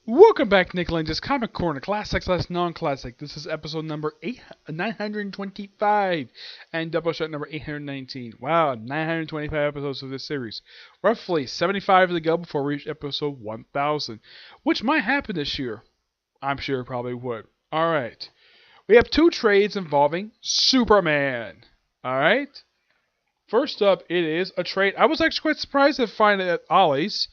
Welcome back, Nick Lenz, Comic Corner, Classic / Non-Classic. This is episode number 925 and Doubleshot number 819. Wow, 925 episodes of this series. Roughly 75 to go before we reach episode 1000, which might happen this year. I'm sure it probably would. Alright, we have two trades involving Superman. Alright, first up, it is a trade. I was actually quite surprised to find it at Ollie's,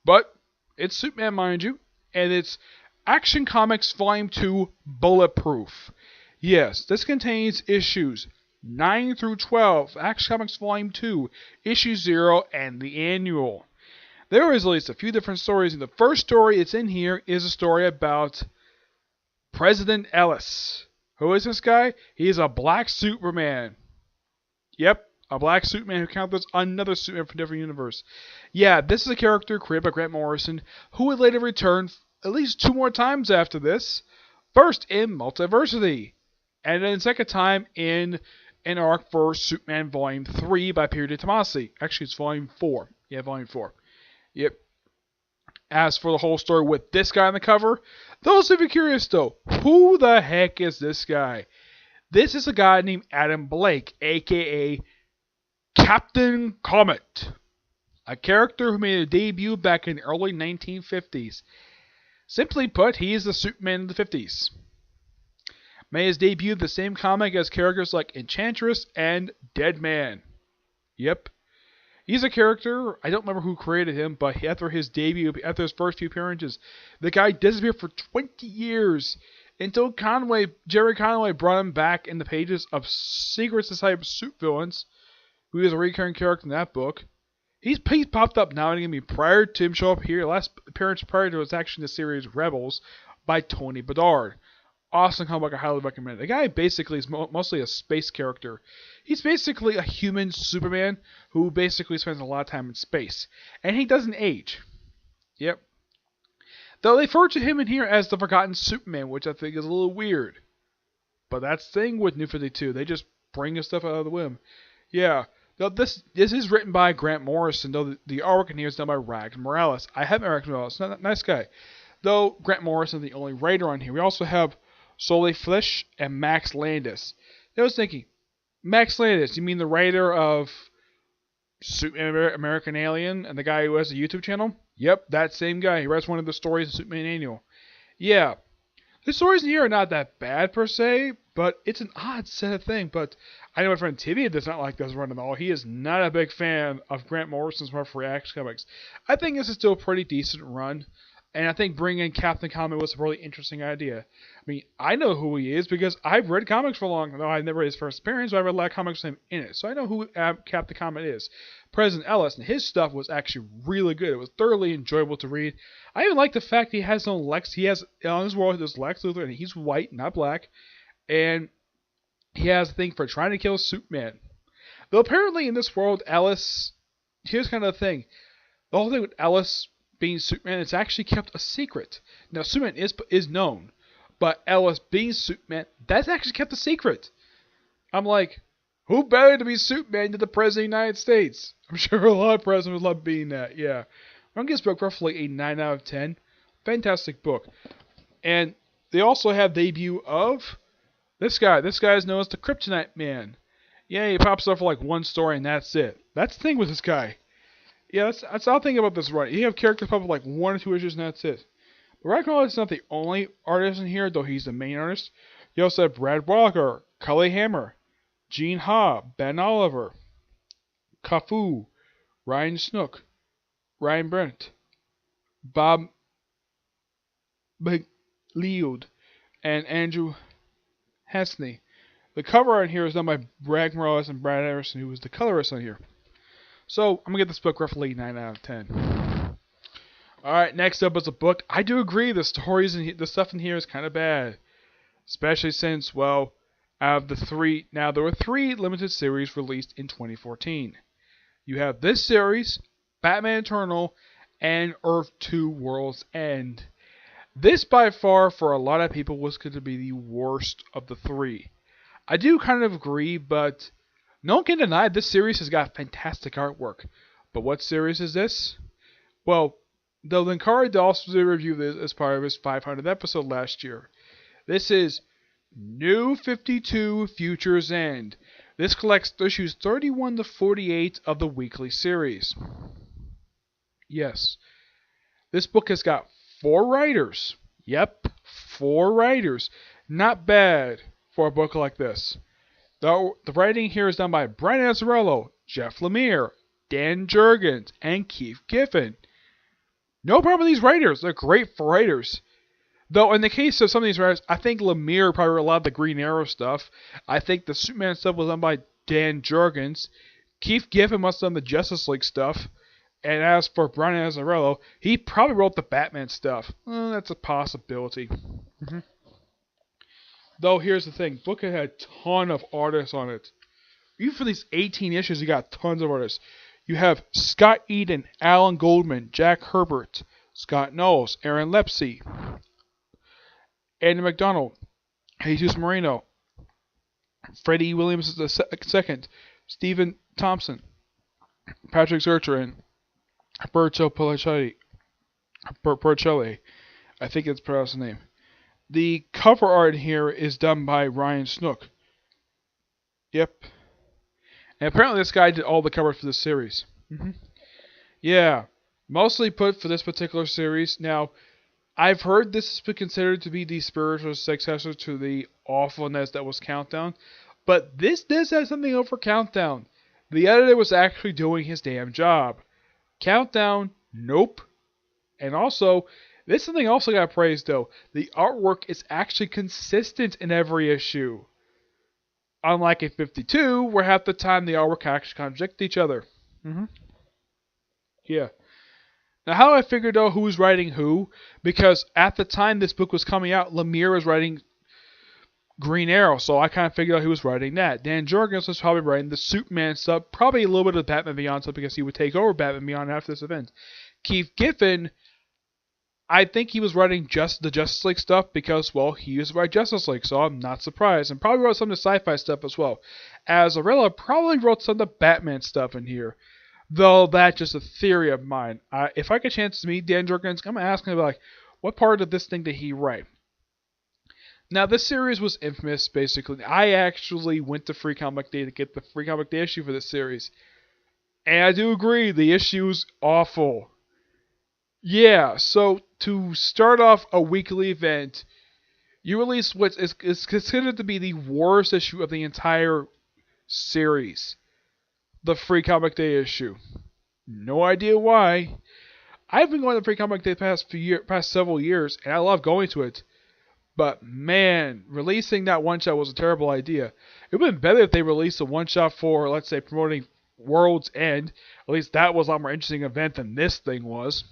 but it's Superman, mind you. And it's Action Comics Volume 2 Bulletproof. Yes, this contains issues 9 through 12, Action Comics Volume 2, Issue 0, and the Annual. There is at least a few different stories, and the first story that's in here is a story about President Ellis. Who is this guy? He is a black Superman. Yep, a black Superman who counters another Superman from a different universe. Yeah, this is a character created by Grant Morrison, who would later return at least 2 more times after this. First in Multiversity, and then second time in an arc for Superman Volume 3 by Peter Tomasi. Actually, it's Volume 4. Yeah, Volume 4. Yep. As for the whole story with this guy on the cover, those of you curious though, who the heck is this guy? This is a guy named Adam Blake, aka Captain Comet. A character who made a debut back in the early 1950s. Simply put, he is the Superman of the 50s. Made his debut in the same comic as characters like Enchantress and Deadman. Yep. He's a character, I don't remember who created him, but after his debut, after his first few appearances, the guy disappeared for 20 years until Jerry Conway brought him back in the pages of Secret Society of Supervillains, who is a recurring character in that book. He's popped up now and again prior to him show up here. Last appearance prior to his action in the series Rebels by Tony Bedard. Awesome comic, I highly recommend it. The guy basically is mostly a space character. He's basically a human Superman who basically spends a lot of time in space. And he doesn't age. Yep. Though they refer to him in here as the Forgotten Superman, which I think is a little weird. But that's the thing with New 52. They just bring his stuff out of the whim. Yeah. Now, this is written by Grant Morrison, though the artwork in here is done by Rags Morales. I have met Rags Morales, nice guy. Though Grant Morrison is the only writer on here. We also have Solly Flish and Max Landis. I was thinking, Max Landis, you mean the writer of Superman American Alien and the guy who has a YouTube channel? Yep, that same guy. He writes one of the stories in Superman Annual. Yeah. The stories in here are not that bad per se, but it's an odd set of things. But I know my friend Tibia does not like this run at all. He is not a big fan of Grant Morrison's run for Action Comics. I think this is still a pretty decent run, and I think bringing in Captain Comet was a really interesting idea. I mean, I know who he is because I've read comics for long. Though I've never read his first appearance, but I read a lot of comics with him in it. So I know who Captain Comet is. President Ellis, and his stuff was actually really good. It was thoroughly enjoyable to read. I even like the fact he has no Lex. He has, on his world, there's Lex Luthor, and he's white, not black. And he has a thing for trying to kill Superman. Though apparently in this world, Ellis, here's kind of the thing. The whole thing with Ellis being Superman, it's actually kept a secret. Now, Superman is known, but Ellis being Superman, that's actually kept a secret. I'm like, who better to be Superman than the President of the United States? I'm sure a lot of presidents would love being that, yeah. I'm giving this book roughly a 9 out of 10. Fantastic book. And they also have the debut of this guy. This guy is known as the Kryptonite Man. Yeah, he pops up for like one story and that's it. That's the thing with this guy. Yeah, that's all I think about this run. You have characters pop up like 1 or 2 issues and that's it. But Ragnar is not the only artist in here, though he's the main artist. You also have Brad Walker, Cully Hammer, Gene Ha, Ben Oliver, Cafu, Ryan Snook, Ryan Brent, Bob McLeod, and Andrew Hasney. The cover on here is done by Brad Morales and Brad Anderson, who was the colorist on here. So, I'm going to give this book roughly 9 out of 10. Alright, next up is a book. I do agree, the stories and the stuff in here is kind of bad. Especially since, well, out of the 3, now there were 3 limited series released in 2014. You have this series, Batman Eternal, and Earth 2 World's End. This by far, for a lot of people, was going to be the worst of the 3. I do kind of agree, but no one can deny this series has got fantastic artwork. But what series is this? Well, Though Linkari also did review this as part of his 500th episode last year. This is New 52 Future's End. This collects issues 31 to 48 of the weekly series. Yes. This book has got 4 writers. Yep, 4 writers. Not bad for a book like this. The writing here is done by Brian Azzarello, Jeff Lemire, Dan Jurgens, and Keith Giffen. No problem with these writers. They're great for writers. Though in the case of some of these writers, I think Lemire probably wrote a lot of the Green Arrow stuff. I think the Superman stuff was done by Dan Jurgens. Keith Giffen must have done the Justice League stuff. And as for Brian Azzarello, he probably wrote the Batman stuff. That's a possibility. Though here's the thing, book had a ton of artists on it. Even for these 18 issues, you got tons of artists. You have Scott Eden, Alan Goldman, Jack Herbert, Scott Knowles, Aaron Lepsey, Andy McDonald, Jesus Moreno, Freddie Williams II, Stephen Thompson, Patrick Zurcher, and Berto Porcelli. I think it's pronounced the name. The cover art here is done by Ryan Snook. Yep. And apparently this guy did all the covers for this series. Yeah. Mostly put for this particular series. Now, I've heard this has been considered to be the spiritual successor to the awfulness that was Countdown. But this does have something over Countdown. The editor was actually doing his damn job. Countdown, nope. And also, this thing also got praised though. The artwork is actually consistent in every issue. Unlike in 52, where half the time the artwork actually contradict each other. Yeah. Now how I figured out who was writing who, because at the time this book was coming out, Lemire was writing Green Arrow, so I kind of figured out who was writing that. Dan Jurgens was probably writing the Superman stuff, probably a little bit of the Batman Beyond stuff because he would take over Batman Beyond after this event. Keith Giffen, I think he was writing just the Justice League stuff because, well, he used to write Justice League, so I'm not surprised. And probably wrote some of the sci-fi stuff as well. Azzarello probably wrote some of the Batman stuff in here. Though that's just a theory of mine. If I get a chance to meet Dan Jurgens, I'm going to ask him, like, what part of this thing did he write? Now, this series was infamous, basically. I actually went to Free Comic Day to get the Free Comic Day issue for this series. And I do agree, the issue's awful. Yeah, so to start off a weekly event, you release what is considered to be the worst issue of the entire series. The Free Comic Day issue. No idea why. I've been going to Free Comic Day the past several years, and I love going to it. But man, releasing that one-shot was a terrible idea. It would have been better if they released a one-shot for, let's say, promoting World's End. At least that was a lot more interesting event than this thing was.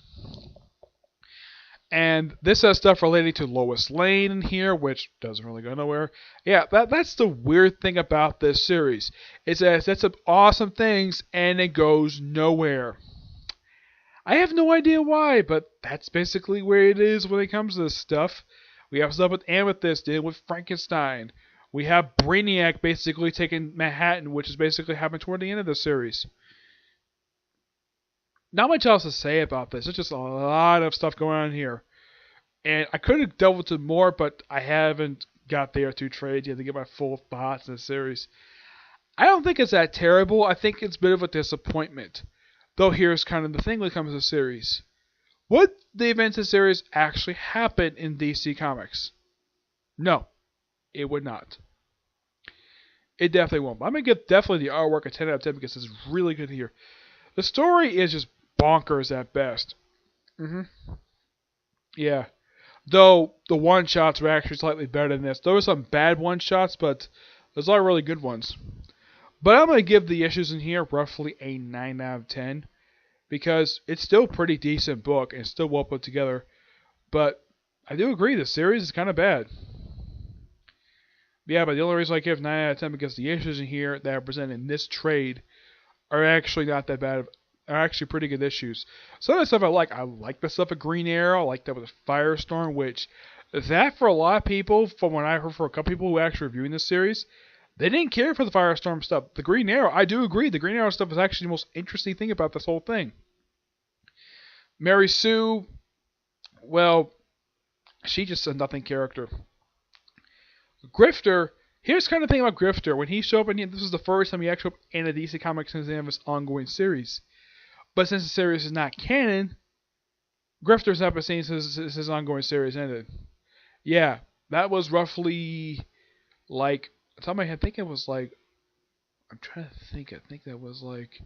And this has stuff relating to Lois Lane in here, which doesn't really go nowhere. Yeah, that's the weird thing about this series. It sets up awesome things, and it goes nowhere. I have no idea why, but that's basically where it is when it comes to this stuff. We have stuff with Amethyst dealing with Frankenstein. We have Brainiac basically taking Manhattan, which is basically happened toward the end of the series. Not much else to say about this. There's just a lot of stuff going on here. And I could have delved into more, but I haven't got there to trade yet to get my full thoughts in the series. I don't think it's that terrible. I think it's a bit of a disappointment. Though here's kind of the thing when it comes to the series. Would the events of the series actually happen in DC Comics? No, it would not. It definitely won't. I'm going to give definitely the artwork a 10 out of 10 because it's really good here. The story is just bonkers at best. Yeah. Though the one-shots were actually slightly better than this. There were some bad one-shots, but there's a lot of really good ones. But I'm going to give the issues in here roughly a 9 out of 10. Because it's still a pretty decent book and it's still well put together. But I do agree, the series is kind of bad. Yeah, but the only reason I give 9 out of 10 because the issues in here that are presented in this trade are actually not that bad. Are actually pretty good issues. Some of the stuff I like the stuff of Green Arrow. I like that with Firestorm, which that for a lot of people, from what I heard from a couple people who are actually reviewing this series, they didn't care for the Firestorm stuff. The Green Arrow, I do agree, the Green Arrow stuff is actually the most interesting thing about this whole thing. Mary Sue, well, she's just a nothing character. Grifter, here's kind of the thing about Grifter. When he showed up, this was the first time he actually showed up in a DC Comics since they have this ongoing series. But since the series is not canon, Grifter's not been seen since his ongoing series ended. Yeah, that was roughly like, on top of my head, I think it was like, I'm trying to think. I think that was like,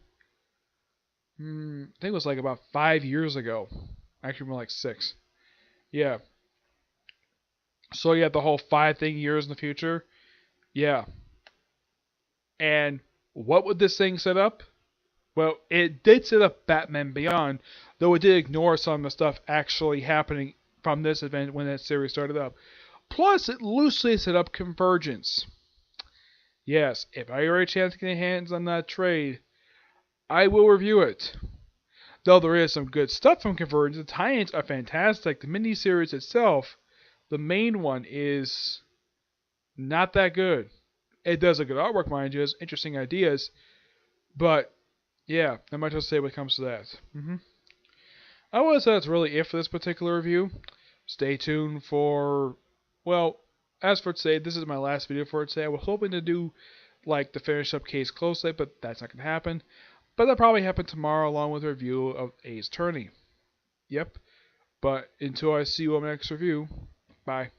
I think it was like about 5 years ago. Actually, more like 6. Yeah. So yeah, the whole 5 years in the future. Yeah. And what would this thing set up? Well, it did set up Batman Beyond, though it did ignore some of the stuff actually happening from this event when that series started up. Plus, it loosely set up Convergence. Yes, if I ever get a chance to get hands on that trade, I will review it. Though there is some good stuff from Convergence, the tie-ins are fantastic. The miniseries itself, the main one, is not that good. It does a good artwork, mind you, has interesting ideas, but yeah, not much to say when it comes to that. I would say that's really it for this particular review. Stay tuned for, well, as for today, this is my last video for today. I was hoping to do like the finish up Case Close, but that's not going to happen. But that'll probably happen tomorrow along with a review of Ace Attorney. Yep. But until I see you on my next review, bye.